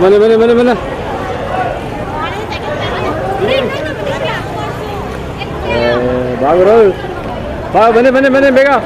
बने बने बने बने भाग बने बने बने बेगा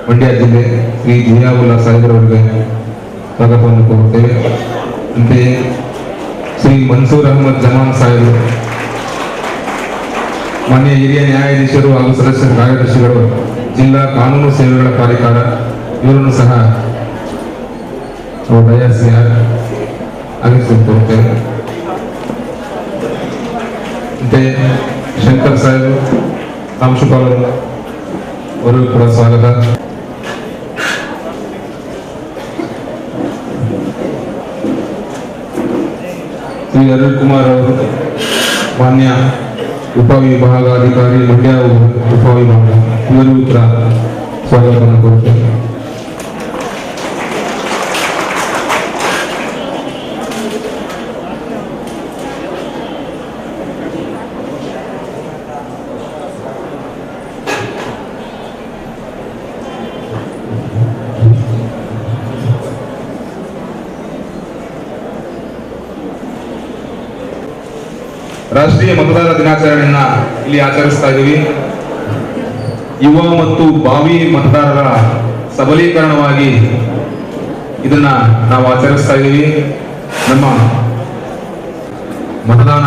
ಮಂಡ್ಯ ಜಿಲ್ಲೆ ಶ್ರೀ ಜಿಯಾವುಲ್ಲಾ ಸಾಹೇಬರವರಿಗೆ ಸ್ವಾಗತವನ್ನು ಕೋರುತ್ತೇವೆ. ಅಂತೆಯೇ ಶ್ರೀ ಮನ್ಸೂರ್ ಅಹಮದ್ ಜಮಾನ್ ಸಾಹೇಬರು, ಮಾನ್ಯ ಹಿರಿಯ ನ್ಯಾಯಾಧೀಶರು ಹಾಗೂ ಸದಸ್ಯ ಕಾರ್ಯದರ್ಶಿಗಳು, ಜಿಲ್ಲಾ ಕಾನೂನು ಸೇವೆಗಳ ಪ್ರಾಧಿಕಾರ, ಇವರನ್ನು ಸಹ ದಯಾಸಿ ಆಗಮಿಸಿಕೊಳ್ಳುತ್ತೇವೆ. ಅಂತೆಯೇ ಶಂಕರ್ ಸಾಹೇಬ್ ಪ್ರಾಂಶುಪಾಲ ಅವರು ಕೂಡ ಸ್ವಾಗತ. ಶ್ರೀ ಅರುಣ್ ಕುಮಾರ್ ಅವರು, ಮಾನ್ಯ ಉಪವಿಭಾಗಾಧಿಕಾರಿ ಮಂಡ್ಯ ಉಪವಿಭಾಗ, ಇವರಿಗೂ ಕೂಡ ಸ್ವಾಗತವನ್ನು ಕೋರುತ್ತೇವೆ. ರಾಷ್ಟ್ರೀಯ ಮತದಾರ ದಿನಾಚರಣೆಯನ್ನ ಇಲ್ಲಿ ಆಚರಿಸ್ತಾ ಇದ್ದೀವಿ. ಯುವ ಮತ್ತು ಭಾವಿ ಮತದಾರರ ಸಬಲೀಕರಣವಾಗಿ ಇದನ್ನ ನಾವು ಆಚರಿಸ್ತಾ ಇದ್ದೀವಿ. ನಮ್ಮ ಮತದಾನ,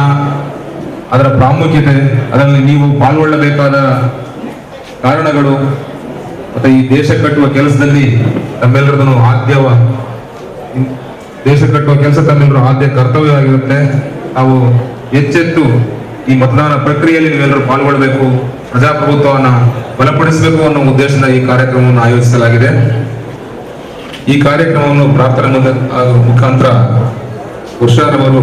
ಅದರ ಪ್ರಾಮುಖ್ಯತೆ, ಅದರಲ್ಲಿ ನೀವು ಪಾಲ್ಗೊಳ್ಳಬೇಕಾದ ಕಾರಣಗಳು ಮತ್ತೆ ಈ ದೇಶ ಕಟ್ಟುವ ಕೆಲಸದಲ್ಲಿ ತಮ್ಮೆಲ್ಲರದನ್ನು ದೇಶ ಕಟ್ಟುವ ಕೆಲಸ ತಮ್ಮೆಲ್ಲರೂ ಆದ್ಯ ಕರ್ತವ್ಯವಾಗಿರುತ್ತೆ. ನಾವು ಎಚ್ಚೆತ್ತು ಈ ಮತದಾನ ಪ್ರಕ್ರಿಯೆಯಲ್ಲಿ ನೀವೆಲ್ಲರೂ ಪಾಲ್ಗೊಳ್ಳಬೇಕು, ಪ್ರಜಾಪ್ರಭುತ್ವವನ್ನು ಬಲಪಡಿಸಬೇಕು ಅನ್ನೋ ಉದ್ದೇಶದಿಂದ ಈ ಕಾರ್ಯಕ್ರಮವನ್ನು ಆಯೋಜಿಸಲಾಗಿದೆ. ಈ ಕಾರ್ಯಕ್ರಮವನ್ನು ಪ್ರಾರ್ಥನೆ ಮುಖಾಂತರ ವರ್ಷಾರವರು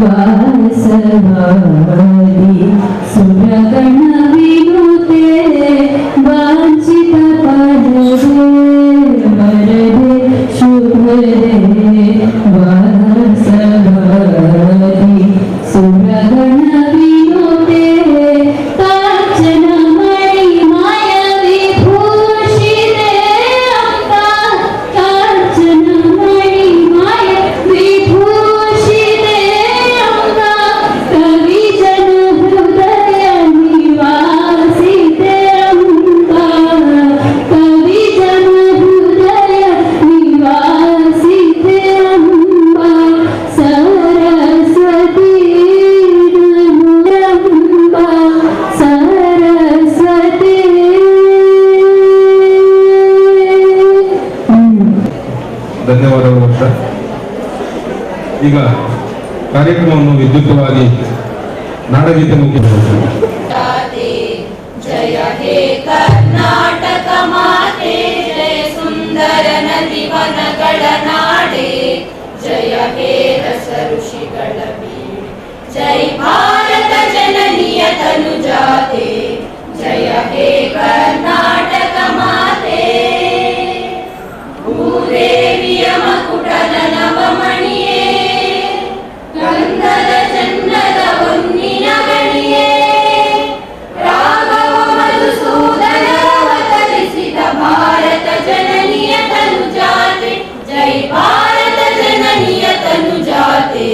वासवा ಧನ್ಯವಾದಗಳು ಸರ್. ಈಗ ಕಾರ್ಯಕ್ರಮವನ್ನು ವಿದ್ಯುಕ್ತವಾಗಿ ನಾಡಗೀತೆ ಮುಖ್ಯ ಜಯ ಹೇ ಕರ್ನಾಟಕ ಮಾತೆ, ಜಯ ಸುಂದರ ನದಿ ವನಗಳ ನಾಡೆ, ಜಯ ಹೇ ರಸ ಋಷಿಗಳ ಬೀಡು, ಜೈ ಭಾರತ ಜನನಿಯ ತನುಜಾತೆ, ಜಯ ಹೇ ಕರ್ನಾಟಕ ಮಾತೆ. ಭೂದೇವಿಯ ಮಕುಟದ ನವಮಣಿಯೇ, ಗಂಧದ ಚಂದದ ಹೊನ್ನಿನ ಗಣಿಯೇ, ರಾಘವ ಮಧುಸೂದನ ಅವತರಿಸಿದ ಭಾರತ ಜನನಿಯ ತನುಜಾತೆ, ಜೈ ಭಾರತ ಜನನಿಯ ತನುಜಾತೆ,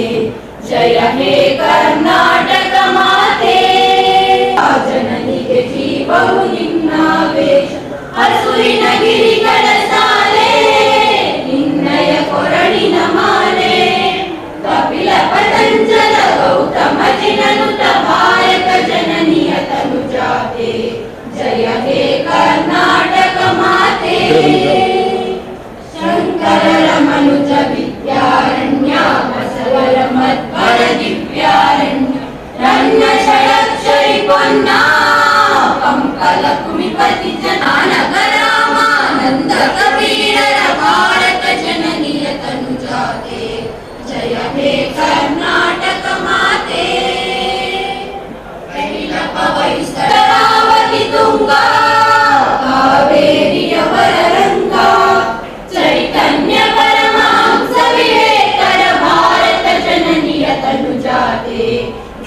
ಜಯ ಹೇ ಕರ್ನಾಟಕ ಮಾತೆ. ಆ ಜನನಿಗೆ ಜೀವವು ನಿನ್ನಾವೇಶ, ಹಸುರಿನ ಗಿರಿಗಳ ಸಾಲೆ, ನಿನ್ನಯ ಕೊರಳಿನ ಮಾಲೆ, ಕಪಿಲ ಪತಂಜಲ ಗೌತಮ ಜಿನನುತ ಭಾರತ ಜನನಿಯ ತನುಜಾತೆ, ಜಯ ಹೇ ಕರ್ನಾಟಕ ಮಾತೆ. ಶಂಕರರ ಮನುಜ ವಿದ್ಯಾರಣ್ಯ, ಬಸವರ ಮಧ್ವರ ದಿವ್ಯಾರಣ್ಯ, ರಣ್ಯ ಷಡಕ್ಷರಿ ಪೊನ್ನ ಪಂಪಲ ಕುಮಿಪತಿ ಜನಾನಗರಾಮಾನಂದ ಕಬೀರರ ಭಾರತ ಜನನಿಯ ತನುಜಾತೆ, ಜಯ ಹೇ ಕರ್ನಾಟಕ ಮಾತೆ. ಕೈಲಪವೈಸ್ತರಾವತಿ ತುಂಗ, ಕಾವೇರಿಯ ವರರಂಗ, ಚೈತನ್ಯ ಪರಮಹಂಸ ವಿವೇಕರ ಭಾರತ ಜನನಿಯ ತನುಜಾತೆ,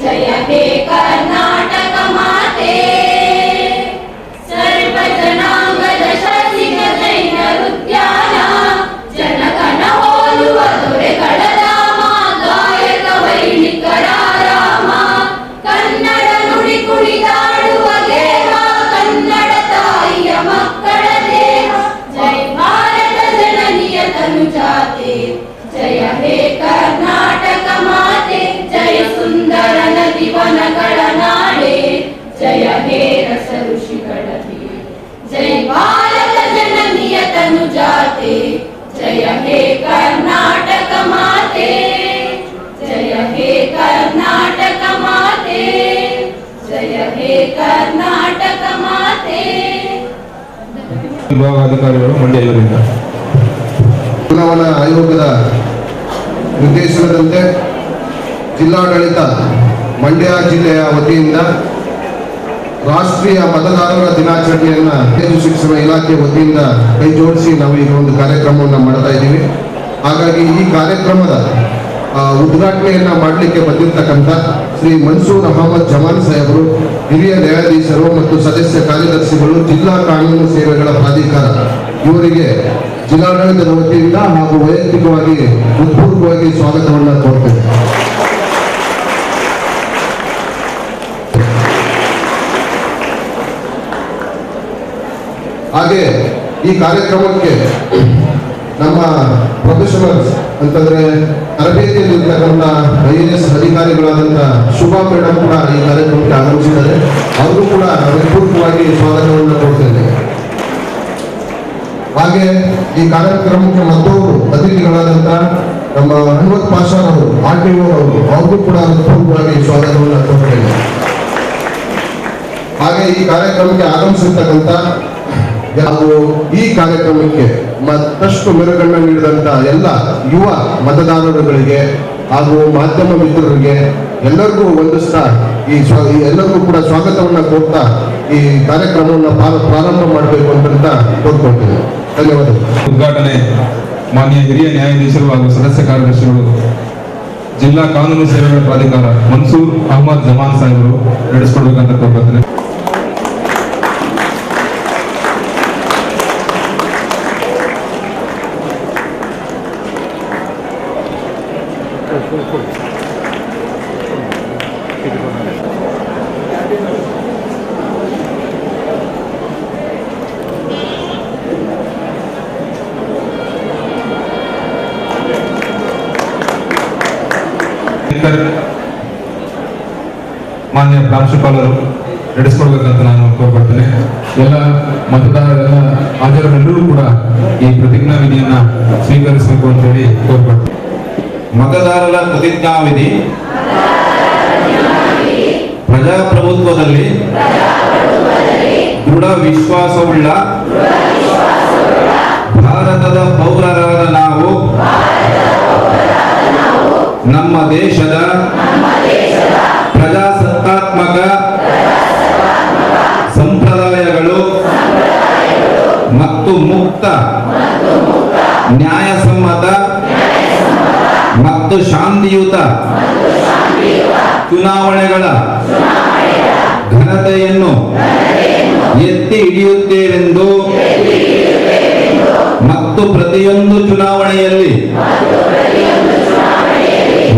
ಜಯ ಹೇ ಕರ್ನಾಟಕ ಮಾತೆ. ಸರ್ವ ಜನಾಂಗದ ಶಸಿಕ ಜೈನರುದ್ಯಾನ, ಜನಗಣ ಹೋಲುವ ದೊರೆಗಳ ಧಾಮ, ಗಾಯಕ ವೈಣಿಕರ ರಾಮ, ಕನ್ನಡ ನುಡಿ ಕುಣಿದಾಡುವ ದೇಹ, ಕನ್ನಡ ತಾಯಿಯ ಮಕ್ಕಳ ದೇಹ, ಜೈ ಭಾರತ ಜನನಿಯ ತನುಜಾತೆ, ಜಯ ಹೇ ಕರ್ನಾಟಕ ಮಾತೆ. ಜಯ ಸುಂದರ ನದಿ ವನಗಳ ನಾಡೆ, ಜಯ ಹೇ ರಸ ಋಷಿಗಳ ಬೀಡು, ಜೈ ಭಾರತ ಜನನಿಯ ತನುಜಾತೆ, ಜಯ ಹೇ ಕರ್ನಾಟಕ ಮಾತೆ, ಜಯ ಹೇ ಕರ್ನಾಟಕ ಮಾತೆ, ಜಯ ಹೇ ಕರ್ನಾಟಕ ಮಾತೆ. ವಿಭಾಗಾಧಿಕಾರಿಗಳು ಮಂಡ್ಯ ಇವರಿಂದ. ಚುನಾವಣಾ ಆಯೋಗದ ನಿರ್ದೇಶನದಂತೆ ಜಿಲ್ಲಾಡಳಿತ ಮಂಡ್ಯ ಜಿಲ್ಲೆಯ ವತಿಯಿಂದ ರಾಷ್ಟ್ರೀಯ ಮತದಾರರ ದಿನಾಚರಣೆಯನ್ನು ಕಾಲೇಜು ಶಿಕ್ಷಣ ಇಲಾಖೆ ವತಿಯಿಂದ ಕೈ ಜೋಡಿಸಿ ನಾವು ಈಗ ಒಂದು ಕಾರ್ಯಕ್ರಮವನ್ನು ಮಾಡ್ತಾ ಇದ್ದೀವಿ. ಹಾಗಾಗಿ ಈ ಕಾರ್ಯಕ್ರಮದ ಉದ್ಘಾಟನೆಯನ್ನ ಮಾಡಲಿಕ್ಕೆ ಬಂದಿರತಕ್ಕಂಥ ಶ್ರೀ ಮನ್ಸೂರ್ ಅಹಮದ್ ಜಮಾನ್ ಸಾಹೇಬರು, ಹಿರಿಯ ನ್ಯಾಯಾಧೀಶರು ಮತ್ತು ಸದಸ್ಯ ಕಾರ್ಯದರ್ಶಿಗಳು, ಜಿಲ್ಲಾ ಕಾನೂನು ಸೇವೆಗಳ ಪ್ರಾಧಿಕಾರ, ಇವರಿಗೆ ಜಿಲ್ಲಾಡಳಿತದ ವತಿಯಿಂದ ಹಾಗೂ ವೈಯಕ್ತಿಕವಾಗಿ ಹೃತ್ಪೂರ್ವಕವಾಗಿ ಸ್ವಾಗತವನ್ನು ಕೋರ್ತೇವೆ. ಹಾಗೆ ಈ ಕಾರ್ಯಕ್ರಮಕ್ಕೆ ನಮ್ಮ ಪ್ರೊಫೆಷನಲ್ಸ್ ಅಂತಂದ್ರೆ ತರಬೇತಿಯಲ್ಲಿರ್ತಕ್ಕಂಥ IAS ಅಧಿಕಾರಿಗಳಾದಂಥ ಶುಭಾ ಮೇಡಮ್ ಕೂಡ ಈ ಕಾರ್ಯಕ್ರಮಕ್ಕೆ ಆಗಮಿಸಿದ್ದಾರೆ. ಅವರು ಕೂಡ ಹೃತ್ಪೂರ್ವಕವಾಗಿ ಸ್ವಾಗತವನ್ನು ಕೊಡ್ತೇನೆ. ಹಾಗೆ ಈ ಕಾರ್ಯಕ್ರಮಕ್ಕೆ ಮತ್ತೊಬ್ಬರು ಅತಿಥಿಗಳಾದಂಥ ನಮ್ಮ ಅನ್ವತ್ ಪಾಷಾರ್ ಅವರು, RTO ಅವರು, ಅವ್ರಿಗೂ ಕೂಡ ಹೃತ್ಪೂರ್ವಕವಾಗಿ ಸ್ವಾಗತವನ್ನು ಕೊಡ್ತೇನೆ. ಹಾಗೆ ಈ ಕಾರ್ಯಕ್ರಮಕ್ಕೆ ಆಗಮಿಸಿರ್ತಕ್ಕಂಥ ಹಾಗೂ ಈ ಕಾರ್ಯಕ್ರಮಕ್ಕೆ ಮತ್ತಷ್ಟು ಮೆರುಗನ್ನು ನೀಡಿದಂತ ಎಲ್ಲ ಯುವ ಮತದಾರರುಗಳಿಗೆ ಹಾಗೂ ಮಾಧ್ಯಮ ಮಿತ್ರರಿಗೆ ಎಲ್ಲರಿಗೂ ವಂದಿಸ್ತಾ ಎಲ್ಲರಿಗೂ ಕೂಡ ಸ್ವಾಗತವನ್ನ ಕೊಡ್ತಾ ಈ ಕಾರ್ಯಕ್ರಮವನ್ನು ಪ್ರಾರಂಭ ಮಾಡಬೇಕು ಅಂತ ಕೋರ್ಕೊಳ್ತೇನೆ. ಧನ್ಯವಾದಗಳು. ಉದ್ಘಾಟನೆ ಮಾನ್ಯ ಹಿರಿಯ ನ್ಯಾಯಾಧೀಶರು ಹಾಗೂ ಸದಸ್ಯ ಕಾರ್ಯದರ್ಶಿಗಳು, ಜಿಲ್ಲಾ ಕಾನೂನು ಸೇವೆಗಳ ಪ್ರಾಧಿಕಾರ ಮನ್ಸೂರ್ ಅಹಮದ್ ಜಮಾನ್ ಸಾಹೇಬರು ನಡೆಸಿಕೊಡ್ಬೇಕಂತ ಕೋರ್ಕೊಳ್ತೇನೆ. ಮಾನ್ಯ ಪ್ರಾಂಶುಪಾಲರು ನಡೆಸಿಕೊಡ್ಬೇಕಂತ ನಾನು ಕೋರ್ಕೊಳ್ತೇನೆ. ಎಲ್ಲ ಮತದಾರರೆಲ್ಲ ಹಾಜರರೆಲ್ಲರೂ ಕೂಡ ಈ ಪ್ರತಿಜ್ಞಾ ವಿಧಿಯನ್ನ ಸ್ವೀಕರಿಸಬೇಕು ಅಂತ ಹೇಳಿ ಕೋರ್ಕೊಳ್ತೇನೆ. ಮತದಾರರ ಪ್ರತಿಜ್ಞಾವಿಧಿ ಪ್ರಜಾಪ್ರಭುತ್ವದಲ್ಲಿ ದೃಢ ವಿಶ್ವಾಸವುಳ್ಳ ಭಾರತದ ಪೌರರಾದ ನಾವು ನಮ್ಮ ದೇಶದ ಪ್ರಜಾಸತ್ತಾತ್ಮಕ ಸಂಪ್ರದಾಯಗಳು ಮತ್ತು ಮುಕ್ತ, ನ್ಯಾಯಸಮ್ಮತ ಮತ್ತು ಶಾಂತಿಯುತ ಚುನಾವಣೆಗಳ ಘನತೆಯನ್ನು ಎತ್ತಿ ಹಿಡಿಯುತ್ತೇವೆಂದು ಮತ್ತು ಪ್ರತಿಯೊಂದು ಚುನಾವಣೆಯಲ್ಲಿ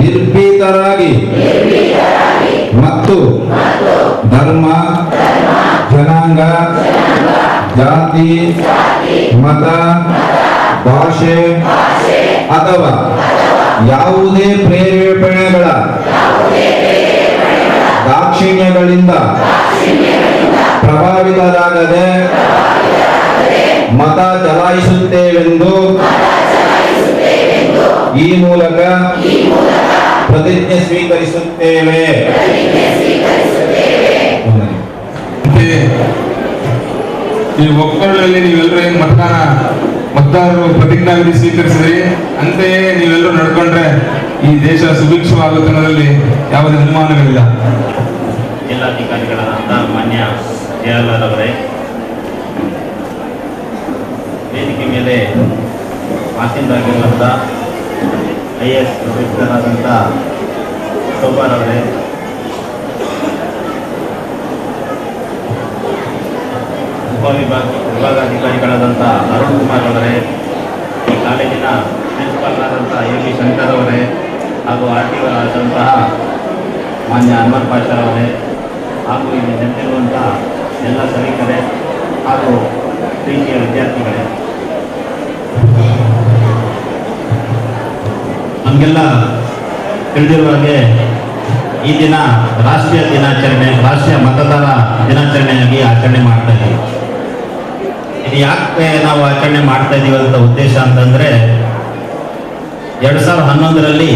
ನಿರ್ಭೀತರಾಗಿ ಮತ್ತು ಧರ್ಮ, ಜನಾಂಗ, ಜಾತಿ, ಮತ, ಭಾಷೆ ಅಥವಾ ಯಾವುದೇ ಪ್ರೇರೇಪಣೆಗಳ ದಾಕ್ಷಿಣ್ಯಗಳಿಂದ ಪ್ರಭಾವಿತರಾಗದೆ ಮತ ಚಲಾಯಿಸುತ್ತೇವೆಂದು ಈ ಮೂಲಕ ಪ್ರತಿಜ್ಞೆ ಸ್ವೀಕರಿಸುತ್ತೇವೆ. ಈ ಒಕ್ಕೂಟದಲ್ಲಿ ನೀವೆಲ್ಲರೂ ಏನು ಮತದಾರರು ಪ್ರತಿಜ್ಞಾ ವಿಧಿ ಸ್ವೀಕರಿಸಿದ್ರಿ, ಅಂತೆಯೇ ನೀವೆಲ್ಲರೂ ನಡ್ಕೊಂಡ್ರೆ ಈ ದೇಶ ಸುಭಿಕ್ಷವಾಗುತ್ತೆ ಅನ್ನೋದ್ರಲ್ಲಿ ಯಾವುದೇ ಅನುಮಾನಗಳಿಲ್ಲ. ಜಿಲ್ಲಾಧಿಕಾರಿಗಳಾದಂಥ ಮಾನ್ಯ ಜಯಲಾಲ್ ಅವರೇ, ವೇದಿಕೆ ಮೇಲೆ ಮಾತಿಂದಾಗಿರುವಂಥ IAS ಪ್ರೊಫೆಸರಾದಂಥ ಶೋಭಾರ್ ಅವರೇ, ವಿಭಾಗಾಧಿಕಾರಿಗಳಾದಂಥ ಅರುಣ್ ಕುಮಾರ್ ಅವರೇ, ಈ ಕಾಲೇಜಿನ ಪ್ರಿನ್ಸಿಪಾಲ್ರಾದಂಥ AB ಶಂಕರ್ ಅವರೇ ಹಾಗೂ RTO ಆದಂತಹ ಮಾನ್ಯ ಅನ್ವರ್ ಪಾಷಾ ಅವರೇ ಹಾಗೂ ಇಲ್ಲಿ ನೆರೆದಿರುವಂಥ ಎಲ್ಲ ಸಭಿಕರೇ ಹಾಗೂ ಪ್ರೀತಿಯ ವಿದ್ಯಾರ್ಥಿಗಳೇ, ನಮಗೆಲ್ಲ ತಿಳಿದಿರುವ ಹಾಗೆ ಈ ದಿನ ರಾಷ್ಟ್ರೀಯ ದಿನಾಚರಣೆ, ರಾಷ್ಟ್ರೀಯ ಮತದಾರ ದಿನಾಚರಣೆಯಾಗಿ ಆಚರಣೆ ಮಾಡ್ತಾ ಇದ್ದೀವಿ. ಇದು ಯಾಕೆ ನಾವು ಆಚರಣೆ ಮಾಡ್ತಾ ಇದ್ದೀವಿ ಅಂತ ಉದ್ದೇಶ ಅಂತಂದರೆ, 2011ರಲ್ಲಿ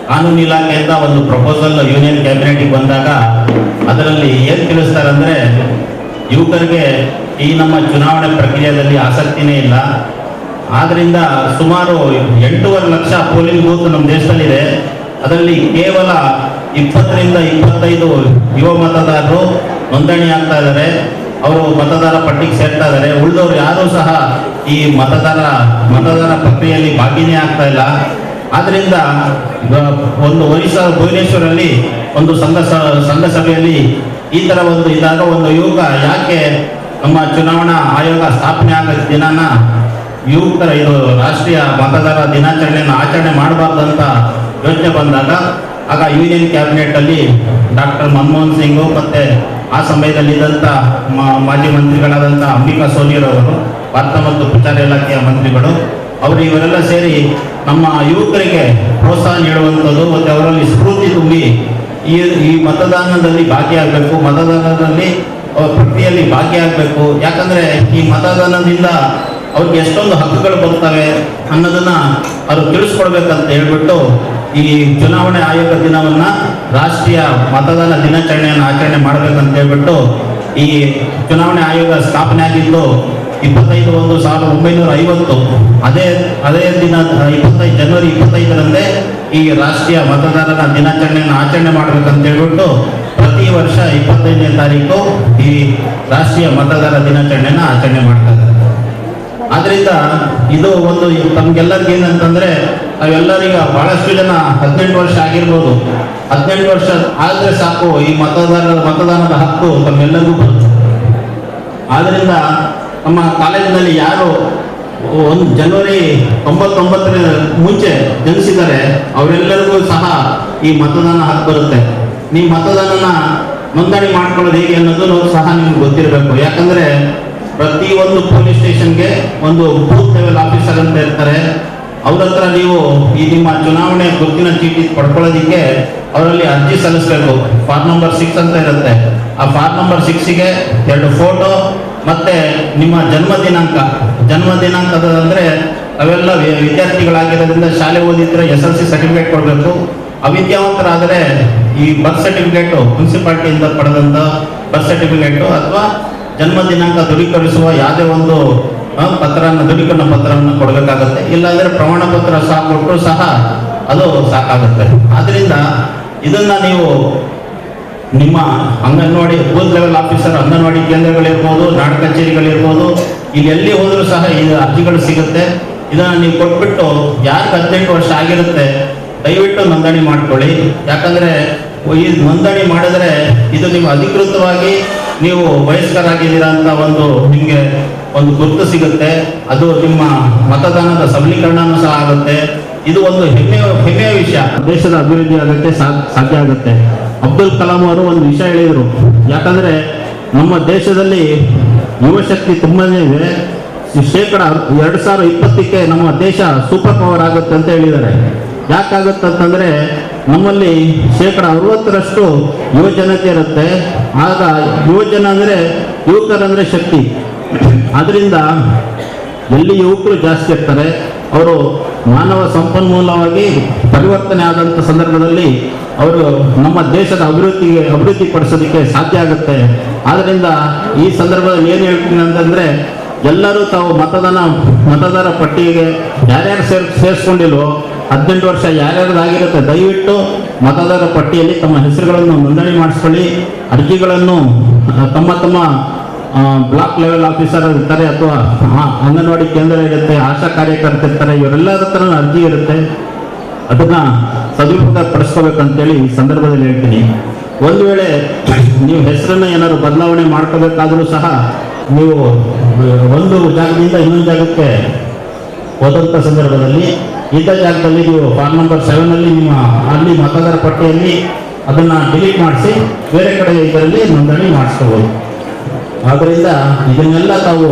ಕಾನೂನು ಇಲಾಖೆಯಿಂದ ಒಂದು ಪ್ರಪೋಸಲ್ ಯೂನಿಯನ್ ಕ್ಯಾಬಿನೆಟ್ಗೆ ಬಂದಾಗ ಅದರಲ್ಲಿ ಏನು ತಿಳಿಸ್ತಾರೆ ಅಂದರೆ, ಯುವಕರಿಗೆ ಈ ನಮ್ಮ ಚುನಾವಣೆ ಪ್ರಕ್ರಿಯೆಯಲ್ಲಿ ಆಸಕ್ತಿನೇ ಇಲ್ಲ, ಆದ್ದರಿಂದ ಸುಮಾರು 8.5 ಲಕ್ಷ ಪೋಲಿಂಗ್ ಬೂತ್ ನಮ್ಮ ದೇಶದಲ್ಲಿದೆ. ಅದರಲ್ಲಿ ಕೇವಲ 20 ರಿಂದ 25 ಯುವ ಮತದಾರರು ನೋಂದಣಿ ಆಗ್ತಾ ಇದ್ದಾರೆ, ಅವರು ಮತದಾರ ಪಟ್ಟಿಗೆ ಸೇರ್ತಾ ಇದ್ದಾರೆ. ಉಳಿದವರು ಯಾರೂ ಸಹ ಈ ಮತದಾರ ಪ್ರಕ್ರಿಯೆಯಲ್ಲಿ ಭಾಗಿನೇ ಆಗ್ತಾ ಇಲ್ಲ. ಆದ್ದರಿಂದ ಒಂದು ಒರಿಸ್ಸಾ ಭುವನೇಶ್ವರಲ್ಲಿ ಒಂದು ಸಂಘ ಸಭೆಯಲ್ಲಿ ಈ ಥರ ಒಂದು ಇದ್ದಾಗ ಒಂದು ಯುವಕ ಯಾಕೆ ನಮ್ಮ ಚುನಾವಣಾ ಆಯೋಗ ಸ್ಥಾಪನೆ ಆಗೋ ದಿನಾನ ಯುವಕರ ಇದು ರಾಷ್ಟ್ರೀಯ ಮತದಾರ ದಿನಾಚರಣೆಯನ್ನು ಆಚರಣೆ ಮಾಡಬಾರ್ದಂತ ಯೋಚನೆ ಬಂದಾಗ ಆಗ ಯೂನಿಯನ್ ಕ್ಯಾಬಿನೆಟಲ್ಲಿ ಡಾಕ್ಟರ್ ಮನಮೋಹನ್ ಸಿಂಗು ಮತ್ತು ಆ ಸಮಯದಲ್ಲಿದ್ದಂಥ ಮಾಜಿ ಮಂತ್ರಿಗಳಾದಂಥ ಅಂಬಿಕಾ ಸೋನಿರವರು, ವಾರ್ತಾ ಮತ್ತು ಪ್ರಚಾರ ಇಲಾಖೆಯ ಮಂತ್ರಿಗಳು, ಇವರೆಲ್ಲ ಸೇರಿ ನಮ್ಮ ಯುವಕರಿಗೆ ಪ್ರೋತ್ಸಾಹ ನೀಡುವಂಥದ್ದು ಮತ್ತು ಅವರಲ್ಲಿ ಸ್ಫೂರ್ತಿ ತುಂಬಿ ಈ ಮತದಾನದಲ್ಲಿ ಭಾಗಿಯಾಗಬೇಕು, ಮತದಾನದಲ್ಲಿ ಪ್ರಕ್ರಿಯೆಯಲ್ಲಿ ಭಾಗಿಯಾಗಬೇಕು. ಯಾಕಂದರೆ ಈ ಮತದಾನದಿಂದ ಅವ್ರಿಗೆ ಎಷ್ಟೊಂದು ಹಕ್ಕುಗಳು ಬರ್ತವೆ ಅನ್ನೋದನ್ನು ಅವರು ತಿಳಿಸ್ಕೊಡ್ಬೇಕಂತ ಹೇಳ್ಬಿಟ್ಟು ಈ ಚುನಾವಣೆ ಆಯೋಗ ದಿನವನ್ನು ರಾಷ್ಟ್ರೀಯ ಮತದಾನ ದಿನಾಚರಣೆಯನ್ನು ಆಚರಣೆ ಮಾಡಬೇಕಂತ ಹೇಳ್ಬಿಟ್ಟು ಈ ಚುನಾವಣೆ ಆಯೋಗ ಸ್ಥಾಪನೆ ಆಗಿದ್ದು 25/1/1950. ಅದೇ ದಿನ ಜನವರಿ 25ರಂದೇ ಈ ರಾಷ್ಟ್ರೀಯ ಮತದಾರರ ದಿನಾಚರಣೆಯನ್ನು ಆಚರಣೆ ಮಾಡಬೇಕಂತ ಹೇಳ್ಬಿಟ್ಟು ಪ್ರತಿ ವರ್ಷ 25ನೇ ತಾರೀಕು ಈ ರಾಷ್ಟ್ರೀಯ ಮತದಾರ ದಿನಾಚರಣೆಯನ್ನು ಆಚರಣೆ ಮಾಡ್ತಾರೆ. ಆದ್ರಿಂದ ಇದು ಒಂದು ತಮ್ಗೆಲ್ಲರಿಗೂ ಏನಂತಂದ್ರೆ ನಾವೆಲ್ಲರಿಗ ಬಹಳಷ್ಟು ಜನ 18 ವರ್ಷ ಆಗಿರ್ಬೋದು, 18 ವರ್ಷ ಆದ್ರೆ ಸಾಕು ಈ ಮತದಾನದ ಹಕ್ಕು ತಮ್ಮೆಲ್ಲರಿಗೂ ಬರುತ್ತೆ. ಆದ್ರಿಂದ ನಮ್ಮ ಕಾಲೇಜಿನಲ್ಲಿ ಯಾರು ಜನವರಿ 99 ಮುಂಚೆ ಜನಿಸಿದರೆ ಅವರೆಲ್ಲರಿಗೂ ಸಹ ಈ ಮತದಾನ ಹಕ್ಕು ಬರುತ್ತೆ. ನೀವು ಮತದಾನನ ನೋಂದಣಿ ಮಾಡ್ಕೊಳ್ಳೋದು ಹೇಗೆ ಅನ್ನೋದು ಸಹ ನಿಮ್ಗೆ ಗೊತ್ತಿರಬೇಕು. ಯಾಕಂದ್ರೆ ಪ್ರತಿ ಒಂದು ಪೊಲೀಸ್ ಸ್ಟೇಷನ್ಗೆ ಒಂದು ಬೂತ್ ಲೆವೆಲ್ ಆಫೀಸರ್ ಅಂತ ಇರ್ತಾರೆ. ಅವ್ರ ಹತ್ರ ನೀವು ಈ ನಿಮ್ಮ ಚುನಾವಣೆ ಗುರುತಿನ ಚೀಟಿ ಪಡ್ಕೊಳ್ಳೋದಿಕ್ಕೆ ಅವರಲ್ಲಿ ಅರ್ಜಿ ಸಲ್ಲಿಸಬೇಕು. ಫಾರ್ಮ್ ನಂಬರ್ 6 ಅಂತ ಇರುತ್ತೆ. ಆ ಫಾರ್ಮ್ ನಂಬರ್ 6ಗೆ 2 ಫೋಟೋ ಮತ್ತೆ ನಿಮ್ಮ ಜನ್ಮ ದಿನಾಂಕದ ಅಂದ್ರೆ ಅವೆಲ್ಲ ವಿದ್ಯಾರ್ಥಿಗಳಾಗಿರೋದ್ರಿಂದ ಶಾಲೆ ಓದಿದ್ರೆ SLC ಸರ್ಟಿಫಿಕೇಟ್ ಕೊಡಬೇಕು. ಅವಿದ್ಯಾವಂತರಾದರೆ ಈ ಬರ್ತ್ ಸರ್ಟಿಫಿಕೇಟು ಮುನ್ಸಿಪಾಲಿಟಿಯಿಂದ ಪಡೆದಂತ ಬರ್ತ್ ಸರ್ಟಿಫಿಕೇಟು ಅಥವಾ ಜನ್ಮ ದಿನಾಂಕ ದೃಢೀಕರಿಸುವ ಯಾವುದೇ ಒಂದು ದೃಢೀಕರಣ ಪತ್ರವನ್ನು ಕೊಡಬೇಕಾಗುತ್ತೆ. ಇಲ್ಲಾಂದ್ರೆ ಪ್ರಮಾಣ ಪತ್ರ ಸಹ ಕೊಟ್ಟರು ಸಹ ಅದು ಸಾಕಾಗುತ್ತೆ. ಆದ್ರಿಂದ ಇದನ್ನ ನೀವು ನಿಮ್ಮ anganwadi booth level officer, anganwadi ಕೇಂದ್ರಗಳಿರ್ಬೋದು, ನಾಡ ಕಚೇರಿಗಳಿರ್ಬೋದು, ಇಲ್ಲಿ ಎಲ್ಲಿ ಹೋದರೂ ಸಹ ಈ ಅರ್ಜಿಗಳು ಸಿಗುತ್ತೆ. ಇದನ್ನ ನೀವು ಕೊಟ್ಬಿಟ್ಟು ಯಾರಿಗೆ 18 ವರ್ಷ ಆಗಿರುತ್ತೆ ದಯವಿಟ್ಟು ನೋಂದಣಿ ಮಾಡ್ಕೊಳ್ಳಿ. ಯಾಕಂದ್ರೆ ಈ ನೋಂದಣಿ ಮಾಡಿದ್ರೆ ಇದು ನೀವು ಅಧಿಕೃತವಾಗಿ ನೀವು ವಯಸ್ಕರಾಗಿದ್ದೀರಾ ಅಂತ ನಿಮಗೆ ಒಂದು ಗುರುತು ಸಿಗುತ್ತೆ. ಅದು ನಿಮ್ಮ ಮತದಾನದ ಸಬಲೀಕರಣನೂ ಸಹ ಆಗುತ್ತೆ. ಇದು ಒಂದು ಹೆಮ್ಮೆಯ ವಿಷಯ. ದೇಶದ ಅಭಿವೃದ್ಧಿ ಆಗುತ್ತೆ, ಸಾಧ್ಯ ಆಗುತ್ತೆ. ಅಬ್ದುಲ್ ಕಲಾಂ ಅವರು ಒಂದು ವಿಷಯ ಹೇಳಿದರು. ಯಾಕಂದ್ರೆ ನಮ್ಮ ದೇಶದಲ್ಲಿ ಯುವಶಕ್ತಿ ತುಂಬಾನೇ ಇದೆ. ಶೇಕಡ 2020ಕ್ಕೆ ನಮ್ಮ ದೇಶ ಸೂಪರ್ ಪವರ್ ಆಗುತ್ತೆ ಅಂತ ಹೇಳಿದ್ದಾರೆ. ಯಾಕಾಗುತ್ತಂತಂದ್ರೆ ನಮ್ಮಲ್ಲಿ ಶೇಕಡ 60ರಷ್ಟು ಯುವಜನತೆ ಇರುತ್ತೆ. ಆಗ ಯುವಜನ ಅಂದ್ರೆ ಯುವಕರಂದ್ರೆ ಶಕ್ತಿ. ಆದ್ರಿಂದ ಎಲ್ಲಿ ಯುವಕರು ಜಾಸ್ತಿ ಇರ್ತಾರೆ ಅವರು ಮಾನವ ಸಂಪನ್ಮೂಲವಾಗಿ ಪರಿವರ್ತನೆ ಆದಂಥ ಸಂದರ್ಭದಲ್ಲಿ ಅವರು ನಮ್ಮ ದೇಶದ ಅಭಿವೃದ್ಧಿ ಪಡಿಸೋದಕ್ಕೆ ಸಾಧ್ಯ ಆಗುತ್ತೆ. ಆದ್ರಿಂದ ಈ ಸಂದರ್ಭದಲ್ಲಿ ಏನು ಹೇಳ್ತೀನಿ ಅಂತಂದ್ರೆ ಎಲ್ಲರೂ ತಾವು ಮತದಾರ ಪಟ್ಟಿಗೆ ಯಾರ್ಯಾರು ಸೇರಿಸ್ಕೊಂಡಿಲ್ವೋ 18 ವರ್ಷ ಯಾರ್ಯಾರ್ದಾಗಿರುತ್ತೆ ದಯವಿಟ್ಟು ಮತದಾರ ಪಟ್ಟಿಯಲ್ಲಿ ತಮ್ಮ ಹೆಸರುಗಳನ್ನು ನೋಂದಣಿ ಮಾಡಿಸ್ಕೊಳ್ಳಿ. ಅರ್ಜಿಗಳನ್ನು ತಮ್ಮ ಬ್ಲಾಕ್ ಲೆವೆಲ್ ಆಫೀಸರ್ ಇರ್ತಾರೆ ಅಥವಾ ಅಂಗನವಾಡಿ ಕೇಂದ್ರ ಇರುತ್ತೆ, ಆಶಾ ಕಾರ್ಯಕರ್ತ ಇರ್ತಾರೆ, ಇವರೆಲ್ಲರ ಹತ್ರ ಅರ್ಜಿ ಇರುತ್ತೆ. ಅದನ್ನ ಸದುಪಯೋಗ ಪಡಿಸ್ಕೋಬೇಕಂತೇಳಿ ಈ ಸಂದರ್ಭದಲ್ಲಿ ಹೇಳ್ತೀನಿ. ಒಂದು ವೇಳೆ ನೀವು ಹೆಸರನ್ನ ಏನಾದ್ರು ಬದಲಾವಣೆ ಮಾಡ್ಕೋಬೇಕಾದ್ರೂ ಸಹ ನೀವು ಒಂದು ಜಾಗದಿಂದ ಇನ್ನೊಂದು ಜಾಗಕ್ಕೆ ಹೋದಂಥ ಸಂದರ್ಭದಲ್ಲಿ ಇದ್ದ ಜಾಗದಲ್ಲಿ ನೀವು ಫಾರ್ಮ್ ನಂಬರ್ 7 ಅಲ್ಲಿ ಮತದಾರ ಪಟ್ಟಿಯಲ್ಲಿ ಅದನ್ನ ಡಿಲೀಟ್ ಮಾಡಿಸಿ ಬೇರೆ ಕಡೆ ಇದರಲ್ಲಿ ನೋಂದಣಿ ಮಾಡಿಸ್ಕೋಬಹುದು. ಆದ್ದರಿಂದ ಇದನ್ನೆಲ್ಲ ತಾವು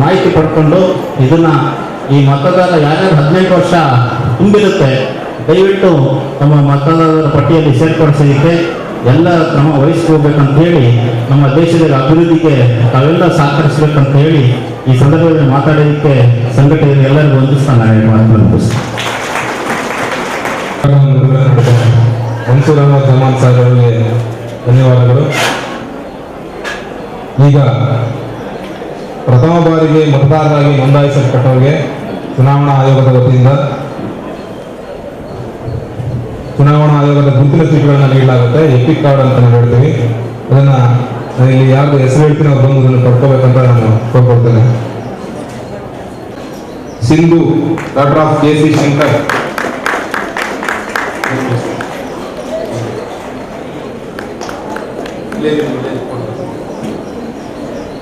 ಮಾಹಿತಿ ಪಡ್ಕೊಂಡು ಇದನ್ನ ಈ ಮತದಾರ ಯಾರ್ಯಾರು 18 ವರ್ಷ ತುಂಬಿರುತ್ತೆ ದಯವಿಟ್ಟು ತಮ್ಮ ಮತದಾರರ ಪಟ್ಟಿಯಲ್ಲಿ ಸೇರ್ಪಡಿಸೋದಕ್ಕೆ ಎಲ್ಲ ಕ್ರಮ ವಹಿಸ್ಕೋಬೇಕಂತ ಹೇಳಿ ನಮ್ಮ ದೇಶದ ಅಭಿವೃದ್ಧಿಗೆ ತಾವೆಲ್ಲ ಸಹಕರಿಸಬೇಕಂತ ಹೇಳಿ ಈ ಸಂದರ್ಭದಲ್ಲಿ ಮಾತಾಡೋದಕ್ಕೆ ಸಂಘಟನೆ ಎಲ್ಲರಿಗೂ ವಂದಿಸ್ತಾನೆ ಮನ್ಸೂರ್ ಅಹಮದ್ ಜಮಾನ್ ಸಾಹೇಬ್ ಅವರಿಗೆ ಧನ್ಯವಾದಗಳು. ಈಗ ಪ್ರಥಮ ಬಾರಿಗೆ ಮತದಾರರಾಗಿ ನೋಂದಾಯಿಸಲ್ಪಟ್ಟವರಿಗೆ ಚುನಾವಣಾ ಆಯೋಗದ ವತಿಯಿಂದ ಚುನಾವಣಾ ಆಯೋಗದ ಗುರುತಿನ ಚೀಟಿಗಳನ್ನ ನೀಡಲಾಗುತ್ತೆ. ಎಪಿಕ್ ಕಾರ್ಡ್ ಅಂತ ನಾವು ಹೇಳ್ತೀವಿ. ಅದನ್ನ ಇಲ್ಲಿ ಯಾರು ಹೆಸರು ಹೇಳ್ತೀನಿ ಅವ್ರು ಬಂದು ಅದನ್ನು ಪಡ್ಕೋಬೇಕಂತ ನಾನು ಕೊಡ್ಕೊಡ್ತೇನೆ. Sindhu daughter of KC Shankar,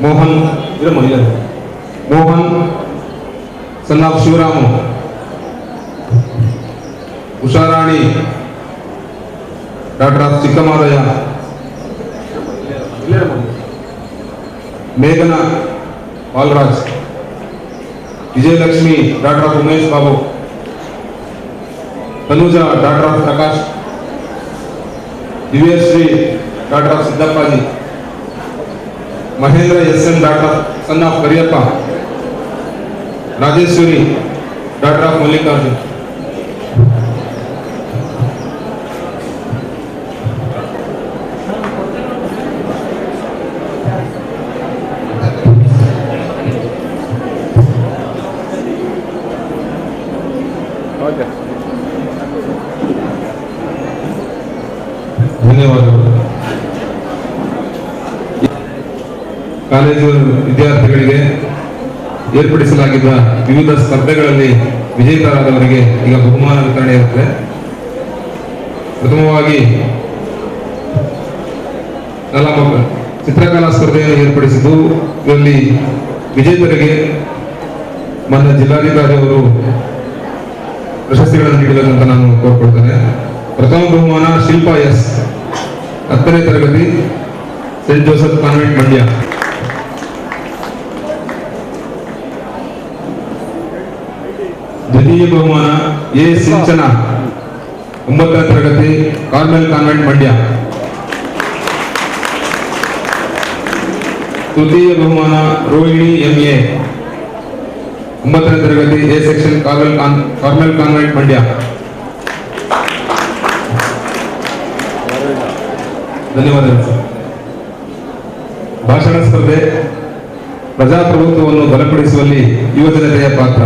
Mohan son of Shivaramu, Usharani daughter of Chikkamadaiah, ಮೇಘನಾ Balaraj, Vijayalakshmi daughter of Umesh Babu, Tanuja daughter of Prakash, Divyashree daughter of Siddappaji, Mahendra SM daughter son of Kariyappa, Rajeshwari daughter of Mallikarjun. ಧನ್ಯವಾದಗಳು. ಕಾಲೇಜು ವಿದ್ಯಾರ್ಥಿಗಳಿಗೆ ಏರ್ಪಡಿಸಲಾಗಿದ್ದ ವಿವಿಧ ಸ್ಪರ್ಧೆಗಳಲ್ಲಿ ವಿಜೇತರಾದವರಿಗೆ ಈಗ ಬಹುಮಾನ ವಿತರಣೆ ಇರುತ್ತದೆ. ಪ್ರಥಮವಾಗಿ ಚಿತ್ರಕಲಾ ಸ್ಪರ್ಧೆಯನ್ನು ಏರ್ಪಡಿಸಿದ್ದು, ಇದರಲ್ಲಿ ವಿಜೇತರಿಗೆ ಮಾನ್ಯ ಜಿಲ್ಲಾಧಿಕಾರಿ ಅವರು ಪ್ರಶಸ್ತಿಗಳನ್ನು ನೀಡಬೇಕಂತ ನಾನು ಕೋರ್ಕೊಳ್ತೇನೆ. ಪ್ರಥಮ ಬಹುಮಾನ ಶಿಲ್ಪಾ ಎಸ್, 10ನೇ ತರಗತಿ, ಸೆಂಟ್ ಜೋಸೆಫ್ ಕಾನ್ವೆಂಟ್ ಮಂಡ್ಯ. ದ್ವಿತೀಯ ಬಹುಮಾನ ಎ ಸಿಂಚನ, 9ನೇ ತರಗತಿ, ಕಾರ್ಮೆಲ್ ಕಾನ್ವೆಂಟ್ ಮಂಡ್ಯ. ತೃತೀಯ ಬಹುಮಾನ ರೋಹಿಣಿ ಎಂಎ, 9ನೇ ತರಗತಿ, A section, Carmel convent Mandya. ಧನ್ಯವಾದಗಳು ಸರ್. ಭಾಷಣ ಸ್ಪರ್ಧೆ, ಪ್ರಜಾಪ್ರಭುತ್ವವನ್ನು ಬಲಪಡಿಸುವಲ್ಲಿ ಯುವಜನತೆಯ ಪಾತ್ರ.